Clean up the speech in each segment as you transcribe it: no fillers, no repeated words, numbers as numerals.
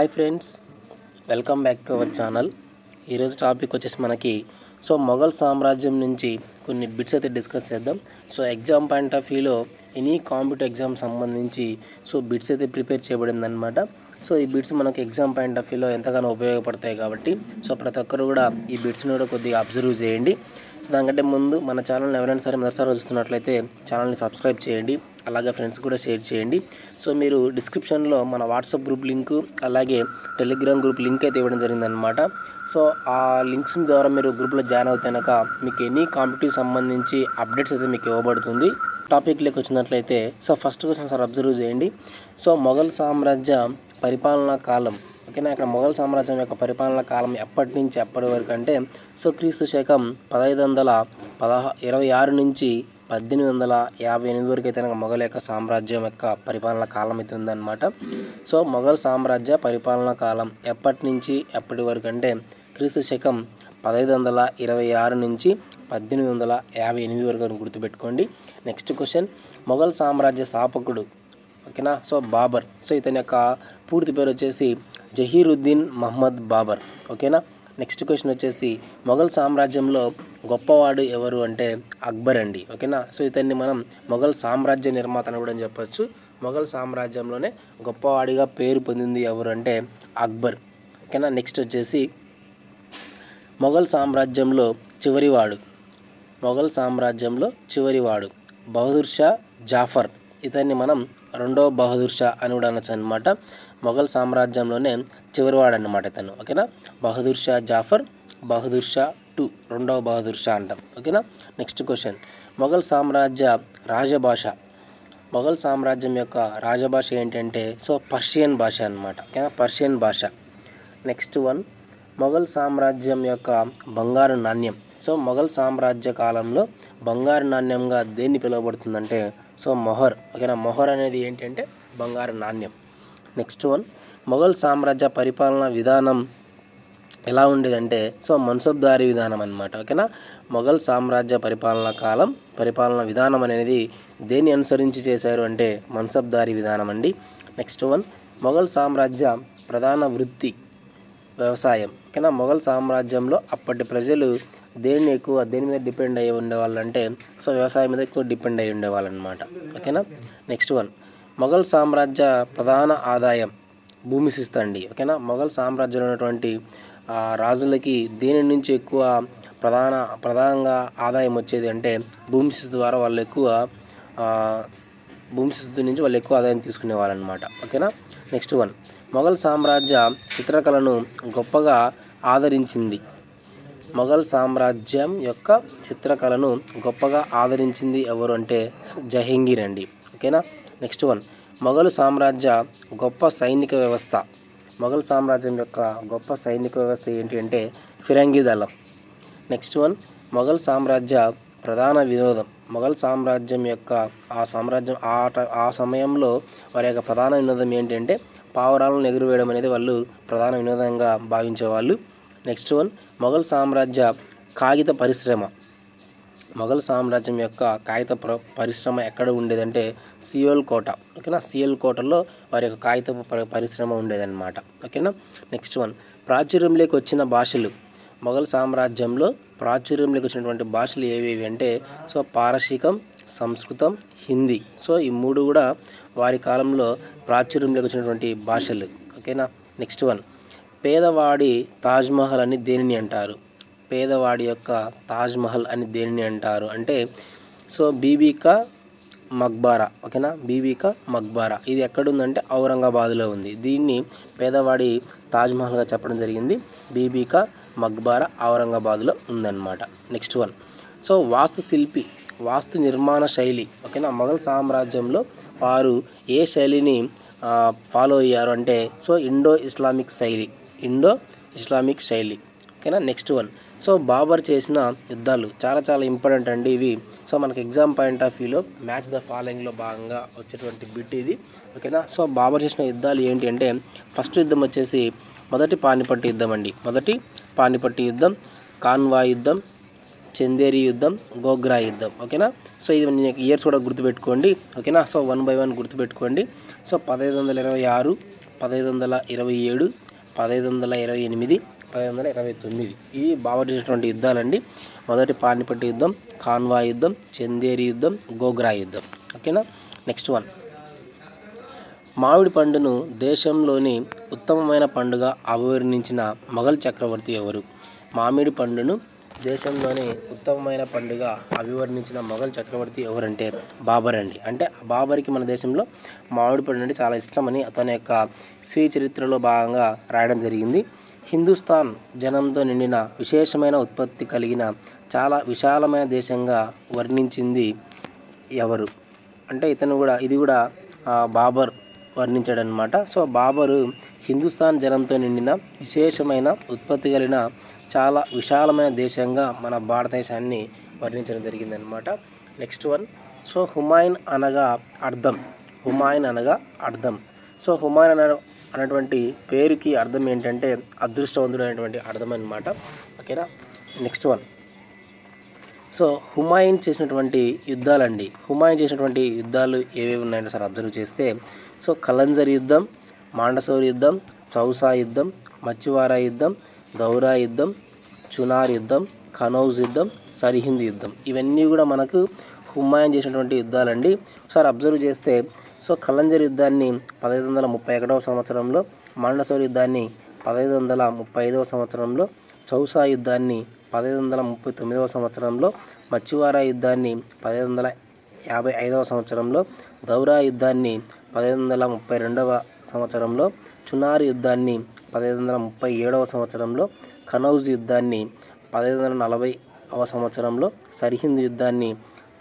Hi friends, welcome back to our channel. ఈరోజు topic వచ్చేసి మనకి మొఘల్ సామ్రాజ్యం నుంచి కొన్ని బిట్స్ అయితే డిస్కస్ చేద్దాం. ఎగ్జామ్ పాయింట్ ఆఫ్ వ్యూలో ఎనీ కాంపిటేటివ్ ఎగ్జామ్ సంబంధించి బిట్స్ అయితే ప్రిపేర్ చేయబడిందనమాట. ఈ బిట్స్ మనకి ఎగ్జామ్ పాయింట్ ఆఫ్ వ్యూలో ఎంతగానో ఉపయోగపడతాయి కాబట్టి ప్రతి ఒక్కరు కూడా ఈ బిట్స్ని కూడా కొద్దిగా అబ్జర్వ్ చేయండి. దానికంటే ముందు మన ఛానల్ని ఎవరైనా సరే మొదటిసారి చూస్తున్నట్లయితే ఛానల్ని సబ్స్క్రైబ్ చేయండి, అలాగే ఫ్రెండ్స్ కూడా షేర్ చేయండి. మీరు డిస్క్రిప్షన్లో మన వాట్సాప్ గ్రూప్ లింకు అలాగే టెలిగ్రామ్ గ్రూప్ లింక్ అయితే ఇవ్వడం జరిగిందనమాట. ఆ లింక్స్ ద్వారా మీరు గ్రూప్లో జాయిన్ అవుతాక మీకు ఎనీ కాంపిటేటివ్ సంబంధించి అప్డేట్స్ అయితే మీకు ఇవ్వబడుతుంది. టాపిక్లోకి వచ్చినట్లయితే ఫస్ట్ క్వశ్చన్ అబ్జర్వ్ చేయండి. మొఘల్ సామ్రాజ్య పరిపాలనా కాలం, ఓకేనా. ఇక్కడ మొఘల్ సామ్రాజ్యం యొక్క పరిపాలనా కాలం ఎప్పటి నుంచి ఎప్పటి వరకు అంటే క్రీస్తు శకం 1526 నుంచి 1858 వరకు అయితే మొఘల్ యొక్క సామ్రాజ్యం యొక్క పరిపాలనా కాలం అయితే ఉందన్నమాట. మొఘల్ సామ్రాజ్య పరిపాలనా కాలం ఎప్పటి నుంచి ఎప్పటి వరకు అంటే క్రీస్తు శకం 1526 నుంచి 1858 వరకు గుర్తుపెట్టుకోండి. నెక్స్ట్ క్వశ్చన్, మొఘల్ సామ్రాజ్య స్థాపకుడు, ఓకేనా. బాబర్. ఇతని యొక్క పూర్తి పేరు వచ్చేసి జహీరుద్దీన్ మహమ్మద్ బాబర్, ఓకేనా. నెక్స్ట్ క్వశ్చన్ వచ్చేసి మొఘల్ సామ్రాజ్యంలో గొప్పవాడు ఎవరు అంటే అక్బర్ అండి, ఓకేనా. ఇతన్ని మనం మొఘల్ సామ్రాజ్య నిర్మాత అని కూడా చెప్పొచ్చు. మొఘల్ సామ్రాజ్యంలోనే గొప్పవాడిగా పేరు పొందింది ఎవరు అంటే అక్బర్, ఓకేనా. నెక్స్ట్ వచ్చేసి మొఘల్ సామ్రాజ్యంలో చివరివాడు బహదూర్ షా జఫర్. ఇతన్ని మనం రెండవ బహదూర్ షా అని కూడా అనొచ్చు అనమాట. మొఘల్ సామ్రాజ్యంలోనే చివరివాడు అన్నమాట ఇతను, ఓకేనా. బహదూర్ షా జఫర్, బహదూర్ షా 2, రెండవ బహదూర్ షా అంటాం, ఓకేనా. నెక్స్ట్ క్వశ్చన్, మొఘల్ సామ్రాజ్య రాజభాష. మొఘల్ సామ్రాజ్యం యొక్క రాజభాష ఏంటంటే పర్షియన్ భాష అన్నమాట, ఓకేనా. పర్షియన్ భాష. నెక్స్ట్ వన్, మొఘల్ సామ్రాజ్యం యొక్క బంగారు నాణ్యం. మొఘల్ సామ్రాజ్య కాలంలో బంగారు నాణ్యంగా దేన్ని పిలువబడుతుందంటే మొహర్, ఓకేనా. మొహర్ అనేది ఏంటంటే బంగారు నాణ్యం. నెక్స్ట్ వన్, మొఘల్ సామ్రాజ్య పరిపాలనా విధానం ఎలా ఉండేదంటే మన్సబ్దారీ విధానం అన్నమాట, ఓకేనా. మొఘల్ సామ్రాజ్య పరిపాలనా విధానం అనేది దేన్ని అనుసరించి చేశారు అంటే మన్సబ్దారీ విధానం అండి. నెక్స్ట్ వన్, మొఘల్ సామ్రాజ్య ప్రధాన వృత్తి వ్యవసాయం, ఓకేనా. మొఘల్ సామ్రాజ్యంలో అప్పటి ప్రజలు దేని మీద డిపెండ్ అయ్యి ఉండేవాళ్ళు అంటే వ్యవసాయం మీద ఎక్కువ డిపెండ్ అయ్యి ఉండేవాళ్ళు అనమాట, ఓకేనా. నెక్స్ట్ వన్, మొఘల్ సామ్రాజ్య ప్రధాన ఆదాయం భూమి శిస్తు అండి, ఓకేనా. మొఘల్ సామ్రాజ్యంలో ఉన్నటువంటి రాజులకి దేని నుంచి ఎక్కువ ప్రధానంగా ఆదాయం వచ్చేది అంటే భూమి శిస్తు ద్వారా వాళ్ళు ఎక్కువ ఆదాయం తీసుకునేవాళ్ళు అనమాట, ఓకేనా. నెక్స్ట్ వన్, మొఘల్ సామ్రాజ్య చిత్రకళను గొప్పగా ఆదరించింది. మొఘల్ సామ్రాజ్యం యొక్క చిత్రకళను గొప్పగా ఆదరించింది ఎవరు అంటే జహంగీర్ అండి, ఓకేనా. నెక్స్ట్ వన్, మొఘల్ సామ్రాజ్య గొప్ప సైనిక వ్యవస్థ. మొఘల్ సామ్రాజ్యం యొక్క గొప్ప సైనిక వ్యవస్థ ఏంటి అంటే ఫిరంగి దళం. నెక్స్ట్ వన్, మొఘల్ సామ్రాజ్య ప్రధాన వినోదం. మొఘల్ సామ్రాజ్యం యొక్క ఆ సమయంలో వారి యొక్క ప్రధాన వినోదం ఏంటంటే పావురాలను ఎగురవేయడం అనేది వాళ్ళు ప్రధాన వినోదంగా భావించేవాళ్ళు. నెక్స్ట్ వన్, మొఘల్ సామ్రాజ్య కాగిత పరిశ్రమ. మొఘల్ సామ్రాజ్యం యొక్క కాగిత పరిశ్రమ ఎక్కడ ఉండేదంటే సియోల్ కోట, ఓకేనా. సియోల్ కోటలో వారి యొక్క కాగిత పరిశ్రమ ఉండేదన్నమాట, ఓకేనా. నెక్స్ట్ వన్, ప్రాచుర్యంలోకి వచ్చిన భాషలు. మొఘల్ సామ్రాజ్యంలో ప్రాచుర్యంలోకి వచ్చినటువంటి భాషలు ఏవేవి అంటే పారశీకం, సంస్కృతం, హిందీ. ఈ మూడు కూడా వారి కాలంలో ప్రాచుర్యంలోకి వచ్చినటువంటి భాషలు, ఓకేనా. నెక్స్ట్ వన్, పేదవాడి తాజ్మహల్ అని దేనిని అంటారు? పేదవాడి యొక్క తాజ్మహల్ అని దేనిని అంటారు అంటే బీబీ కా మక్బారా, ఓకేనా. బీబీ కా మక్బారా ఇది ఎక్కడుందంటే ఔరంగాబాద్లో ఉంది. దీన్ని పేదవాడి తాజ్మహల్గా చెప్పడం జరిగింది. బీబీ కా మక్బారా ఔరంగాబాద్లో ఉందన్నమాట. నెక్స్ట్ వన్, వాస్తు నిర్మాణ శైలి, ఓకేనా. మొఘల్ సామ్రాజ్యంలో వారు ఏ శైలిని ఫాలో అయ్యారు అంటే ఇండో ఇస్లామిక్ శైలి, ఓకేనా. నెక్స్ట్ వన్, బాబర్ చేసిన యుద్ధాలు చాలా ఇంపార్టెంట్ అండి ఇవి. మనకి ఎగ్జామ్ పాయింట్ ఆఫ్ వ్యూలో మ్యాచ్ ద ఫాలోయింగ్లో భాగంగా వచ్చేటువంటి బిట్ ఇది, ఓకేనా. బాబర్ చేసిన యుద్ధాలు ఏంటి అంటే ఫస్ట్ యుద్ధం వచ్చేసి మొదటి పానిపట్టు యుద్ధం, కాన్వాయ్ యుద్ధం, చందేరి యుద్ధం, గోగ్రా యుద్ధం, ఓకేనా. ఇది ఇయర్స్ కూడా గుర్తుపెట్టుకోండి, ఓకేనా. 1 by 1 గుర్తుపెట్టుకోండి. 1526, 1527, 1528, 1529. ఇవి బాబర్ చేసినటువంటి యుద్ధాలండి. మొదటి పానిపట్టు యుద్ధం, ఖాన్వా యుద్ధం, చందేరి యుద్ధం, గోగ్రా యుద్ధం. ఓకేనా. నెక్స్ట్ వన్, మామిడి పండును దేశంలోని ఉత్తమమైన పండుగ అభివర్ణించిన మొఘల్ చక్రవర్తి ఎవరు? మామిడి పండును దేశంలోని ఉత్తమమైన పండుగ అభివర్ణించిన మొఘల్ చక్రవర్తి ఎవరంటే బాబర్ అండి. అంటే బాబర్కి మన దేశంలో మామిడి పండు అంటే చాలా ఇష్టమని అతని యొక్క స్వీయ చరిత్రలో భాగంగా రాయడం జరిగింది. హిందుస్థాన్ జనంతో నిండిన విశేషమైన ఉత్పత్తి కలిగిన చాలా విశాలమైన దేశంగా వర్ణించింది ఎవరు అంటే ఇది కూడా బాబర్ వర్ణించాడనమాట. సో బాబరు హిందుస్థాన్ జనంతో నిండిన విశేషమైన ఉత్పత్తి కలిగిన చాలా విశాలమైన దేశంగా మన భారతదేశాన్ని వర్ణించడం జరిగిందనమాట. నెక్స్ట్ వన్, సో హుమాయూన్ అనగా అర్థం. సో హుమాయూన్ అనేటువంటి పేరుకి అర్థం ఏంటంటే అదృష్టవంతుడు అనేటువంటి అర్థం అనమాట. ఓకేనా. నెక్స్ట్ వన్, సో హుమాయూన్ చేసినటువంటి యుద్ధాలండి. హుమాయూన్ చేసినటువంటి యుద్ధాలు ఏవేవి ఉన్నాయంటే సార్ అబ్జర్వ్ చేస్తే, సో కలంజర్ యుద్ధం, మాండసౌర్ యుద్ధం, చౌసా యుద్ధం, మచ్చివారా యుద్ధం, దౌరా యుద్ధం, చునార్ యుద్ధం, కనౌజ్ యుద్ధం, సరిహింద్ యుద్ధం. ఇవన్నీ కూడా మనకు హుమాయూన్ చేసినటువంటి యుద్ధాలండి. ఒకసారి అబ్జర్వ్ చేస్తే, సో కలంజర్ యుద్ధాన్ని 1531వ సంవత్సరంలో, మాండసౌర్ యుద్ధాన్ని 1535వ సంవత్సరంలో, చౌసా యుద్ధాన్ని 1539వ సంవత్సరంలో, మచ్చివారా యుద్ధాన్ని 1555వ సంవత్సరంలో, దౌరా యుద్ధాన్ని 1532వ సంవత్సరంలో, చునార్ యుద్ధాన్ని 1537వ సంవత్సరంలో, కనౌజ్ యుద్ధాన్ని 1540వ సంవత్సరంలో, సరిహింద్ యుద్ధాన్ని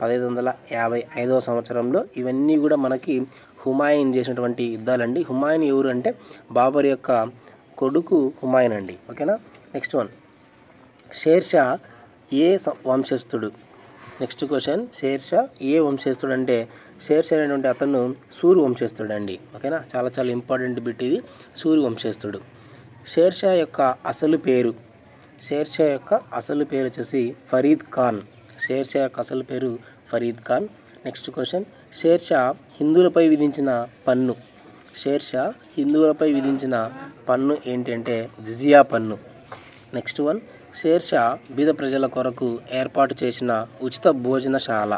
1555వ సంవత్సరంలో. ఇవన్నీ కూడా మనకి హుమాయూన్ చేసినటువంటి యుద్ధాలండి. హుమాయూన్ ఎవరు అంటే బాబర్ యొక్క కొడుకు హుమాయూన్ అండి. ఓకేనా. నెక్స్ట్ వన్, షేర్షా ఏ వంశస్థుడు? నెక్స్ట్ క్వశ్చన్, షేర్షా ఏ వంశస్థుడు అంటే షేర్షా అనేటువంటి అతను సూర్ వంశస్థుడు అండి. ఓకేనా. చాలా చాలా ఇంపార్టెంట్ బిట్ ఇది, సూర్ వంశస్థుడు. షేర్షా యొక్క అసలు పేరు వచ్చేసి ఫరీద్ ఖాన్. షేర్షా యొక్క అసలు పేరు ఫరీద్ ఖాన్. నెక్స్ట్ క్వశ్చన్, షేర్షా హిందువులపై విధించిన పన్ను ఏంటంటే జిజియా పన్ను. నెక్స్ట్ వన్, షేర్షా బీద ప్రజల కొరకు ఏర్పాటు చేసిన ఉచిత భోజనశాల.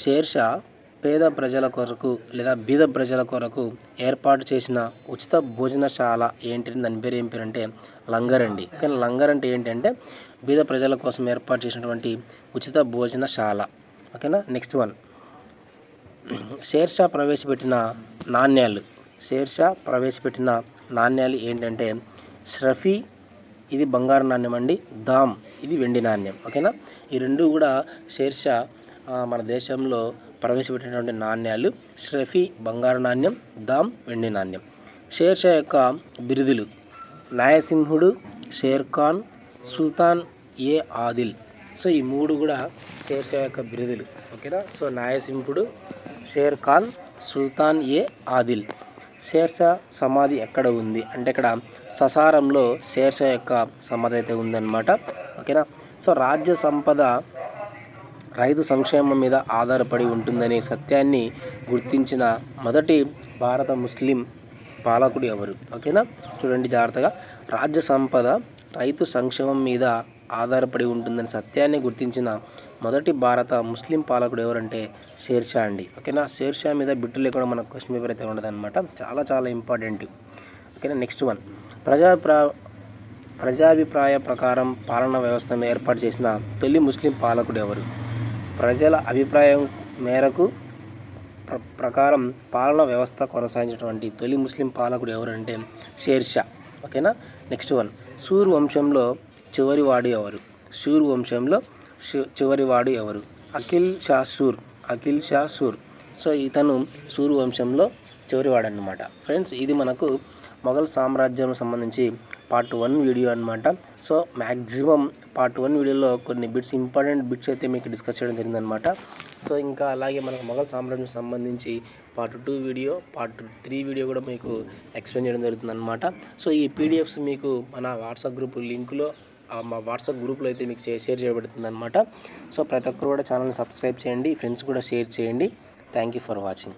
షేర్షా పేద ప్రజల కొరకు లేదా బీద ప్రజల కొరకు ఏర్పాటు చేసిన ఉచిత భోజనశాల ఏంటంటే దాని పేరు ఏం పేరు అంటే లంగర్ అండి. కానీ లంగర్ అంటే ఏంటంటే బీద ప్రజల కోసం ఏర్పాటు చేసినటువంటి ఉచిత భోజనశాల. ఓకేనా. నెక్స్ట్ వన్, షేర్షా ప్రవేశపెట్టిన నాణ్యాలు ఏంటంటే ష్రఫీ, ఇది బంగారు నాణ్యం అండి, దామ్ ఇది వెండి నాణ్యం. ఓకేనా. ఈ రెండు కూడా షేర్షా మన దేశంలో ప్రవేశపెట్టినటువంటి నాణ్యాలు. ష్రఫీ బంగారు నాణ్యం, దామ్ వెండి నాణ్యం. షేర్షా యొక్క బిరుదులు న్యాయసింహుడు, షేర్ఖాన్, సుల్తాన్ ఏ ఆదిల్. సో ఈ మూడు కూడా షేర్షా యొక్క బిరుదులు. ఓకేనా. సో న్యాయసింహుడు, షేర్ఖాన్, సుల్తాన్ ఏ ఆదిల్. షేర్షా సమాధి ఎక్కడ ఉంది అంటే ఇక్కడ ససారంలో షేర్షా యొక్క సమాధి అయితే ఉందన్నమాట. ఓకేనా. సో రాజ్య సంపద రైతు సంక్షేమం మీద ఆధారపడి ఉంటుందనే సత్యాన్ని గుర్తించిన మొదటి భారత ముస్లిం పాలకుడు ఎవరు? ఓకేనా. చూడండి జాగ్రత్తగా, రాజ్య సంపద రైతు సంక్షేమం మీద ఆధారపడి ఉంటుందని సత్యాన్ని గుర్తించిన మొదటి భారత ముస్లిం పాలకుడు ఎవరంటే షేర్షా అండి. ఓకేనా. షేర్షా మీద బిట్టు లేకుండా మనకు క్వశ్చన్ పేపర్ అయితే ఉండదన్నమాట. చాలా చాలా ఇంపార్టెంట్. ఓకేనా. నెక్స్ట్ వన్, ప్రజాభిప్రాయ ప్రకారం పాలనా వ్యవస్థను ఏర్పాటు చేసిన తొలి ముస్లిం పాలకుడు ఎవరు? ప్రజల అభిప్రాయం మేరకు ప్రకారం పాలనా వ్యవస్థ కొనసాగించినటువంటి తొలి ముస్లిం పాలకుడు ఎవరంటే షేర్షా. ఓకేనా. నెక్స్ట్ వన్, సూర్ వంశంలో చివరివాడు ఎవరు? అఖిల్ షా సూర్. సో ఇతను సూర్ వంశంలో చివరివాడు అన్నమాట. ఫ్రెండ్స్, ఇది మనకు మొఘల్ సామ్రాజ్యం సంబంధించి పార్ట్ 1 వీడియో అనమాట. సో మ్యాక్సిమం పార్ట్ 1 వీడియోలో కొన్ని ఇంపార్టెంట్ బిట్స్ అయితే మీకు డిస్కస్ చేయడం జరిగిందనమాట. సో ఇంకా అలాగే మనకు మొఘల్ సామ్రాజ్యం సంబంధించి పార్ట్ 2 వీడియో, పార్ట్ 3 వీడియో కూడా మీకు ఎక్స్ప్లెయిన్ చేయడం జరుగుతుందన్నమాట. సో ఈ పీడిఎఫ్స్ మీకు మన వాట్సాప్ గ్రూప్ లింకులో మా వాట్సాప్ గ్రూప్లో అయితే మీకు షేర్ చేయబడుతుంది అనమాట. సో ప్రతి ఒక్కరు కూడా ఛానల్ని సబ్స్క్రైబ్ చేయండి, ఫ్రెండ్స్ కూడా షేర్ చేయండి. Thank you for watching.